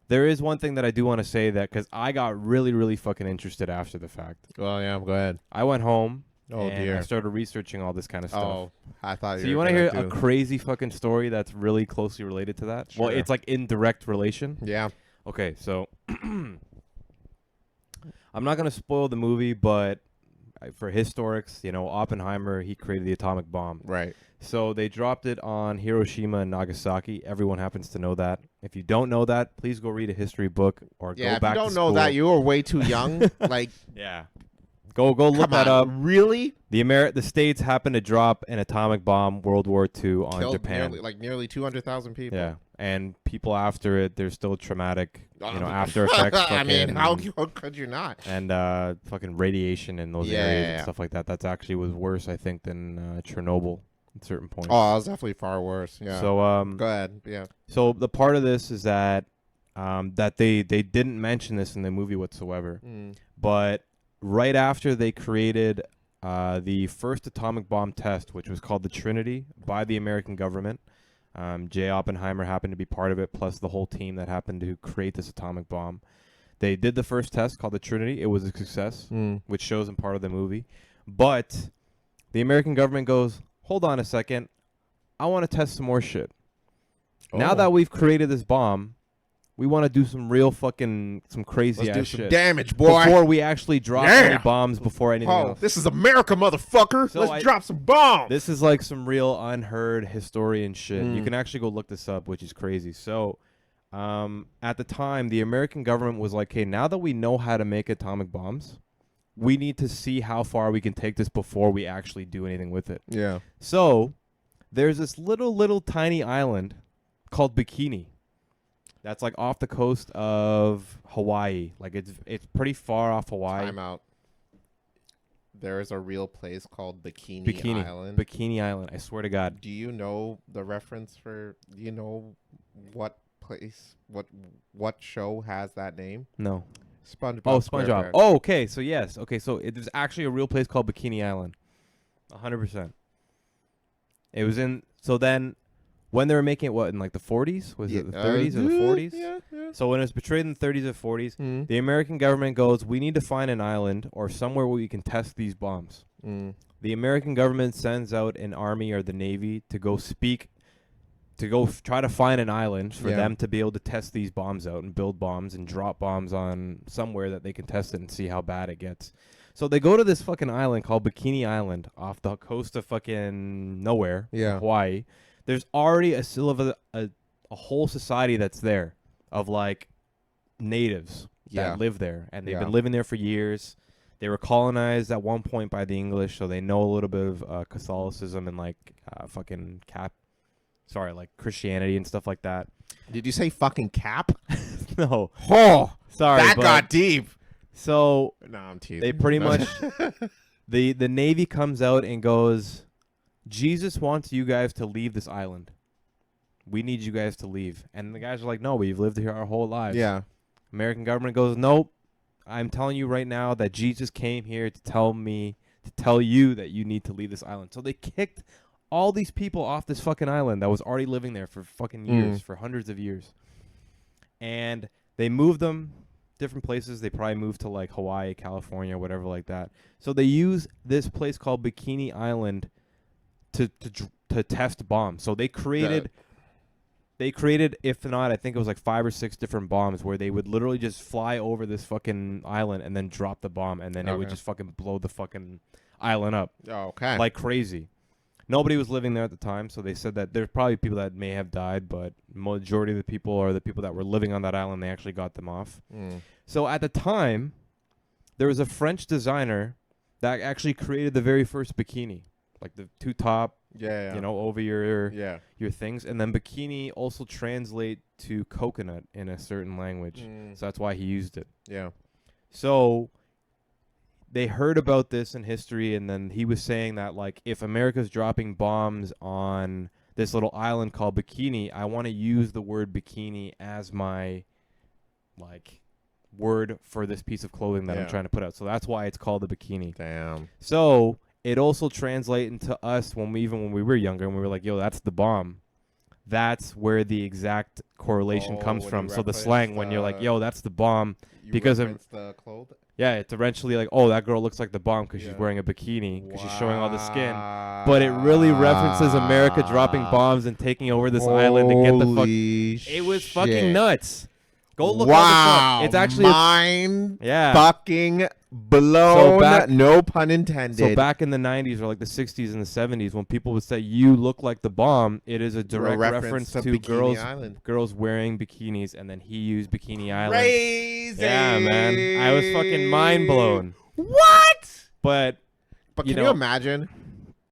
There is one thing that I do want to say that because I got really, really fucking interested after the fact. Well, yeah, go ahead. I went home Oh, and dear. I started researching all this kind of stuff. Oh, I thought So you want were to hear gonna a crazy fucking story that's really closely related to that? Well, Sure. it's like in direct relation. Yeah. Okay, so I'm not going to spoil the movie, but for historics, Oppenheimer, he created the atomic bomb. Right. So they dropped it on Hiroshima and Nagasaki. Everyone happens to know that. If you don't know that, please go read a history book or Yeah, go back to if you don't school. know that, you were way too young. Like, Yeah. Go look come that on, up. really? The States happened to drop an atomic bomb World War II on Killed Japan. nearly 200,000 people. Yeah. And people after it, they're still traumatic, after effects. I mean, how could you not? And fucking radiation in those areas and stuff like that. That's actually was worse, I think, than Chernobyl at certain points. Oh, that was definitely far worse. Yeah. So go ahead. Yeah. So the part of this is that that they didn't mention this in the movie whatsoever, but right after they created the first atomic bomb test, which was called the Trinity by the American government. J. Oppenheimer happened to be part of it, plus the whole team that happened to create this atomic bomb. They did the first test called the Trinity. It was a success, which shows in part of the movie. But the American government goes, hold on a second. I want to test some more shit. Now that we've created this bomb, we want to do some real fucking, some crazy ass shit. Let's do some damage, boy. Before we actually drop any bombs, before anything else. This is America, motherfucker. So Let's drop some bombs. This is like some real unheard historian shit. You can actually go look this up, which is crazy. So, at the time, the American government was like, hey, now that we know how to make atomic bombs, we need to see how far we can take this before we actually do anything with it. Yeah. So, there's this little tiny island called BIKINI. That's like off the coast of Hawaii. Like it's pretty far off Hawaii. Time out. There is a real place called Bikini Island. Bikini Island. I swear to God. Do you know the reference for? Do you know what place? What show has that name? No. SpongeBob. Oh, SpongeBob. Oh, okay. So yes. Okay. So there's actually a real place called Bikini Island. 100%. It was in. So then, when they were making it, what, in like the 40s? Was it the 30s or the 40s? Yeah. So when it was portrayed in the 30s or 40s, the American government goes, we need to find an island or somewhere where we can test these bombs. The American government sends out an army or the Navy to go try to find an island for them to be able to test these bombs out and build bombs and drop bombs on somewhere that they can test it and see how bad it gets. So they go to this fucking island called Bikini Island off the coast of fucking nowhere, Hawaii. There's already a whole society that's there of like natives that live there, and they've been living there for years. They were colonized at one point by the English, so they know a little bit of Catholicism and like like Christianity and stuff like that. Did you say fucking cap? No. Oh, sorry. That got deep. So no, I'm teasing. They pretty much the Navy comes out and goes, Jesus wants you guys to leave this island. We need you guys to leave. And the guys are like, no, we've lived here our whole lives. Yeah. American government goes, nope. I'm telling you right now that Jesus came here to tell you that you need to leave this island. So they kicked all these people off this fucking island that was already living there for fucking years, for hundreds of years. And they moved them different places. They probably moved to like Hawaii, California, whatever like that. So they use this place called Bikini Island to test bombs. So they created, if not, I think it was like 5 or 6 different bombs where they would literally just fly over this fucking island and then drop the bomb, and then it would just fucking blow the fucking island up. Oh, okay. Like crazy. Nobody was living there at the time, so they said that there's probably people that may have died, but majority of the people are the people that were living on that island. They actually got them off. So at the time, there was a French designer that actually created the very first bikini. Like the two top, over your things. And then bikini also translate to coconut in a certain language. So that's why he used it. Yeah. So they heard about this in history, and then he was saying that, like, if America's dropping bombs on this little island called Bikini, I want to use the word bikini as my, like, word for this piece of clothing that I'm trying to put out. So that's why it's called the bikini. Damn. So it also translates into us when we were younger and we were like, yo, that's the bomb. that's where the exact correlation comes when from. you So the reference slang when you're like, yo, that's the bomb. You because of- reference the clothes. Yeah, it's eventually like, oh, that girl looks like the bomb because she's Yeah. wearing a bikini because she's showing all the skin. But it really references America dropping bombs and taking over this island to get the fuck. It was fucking nuts. Go look all this up. It's actually mind yeah. fucking blown. So back- no pun intended. So back in the 90s or like the 60s and the 70s, when people would say you look like the bomb, it is a direct reference to Bikini Island. girls wearing bikinis, and then he used Bikini Island. Crazy. Yeah, man. I was fucking mind blown. What? But But you can you know- imagine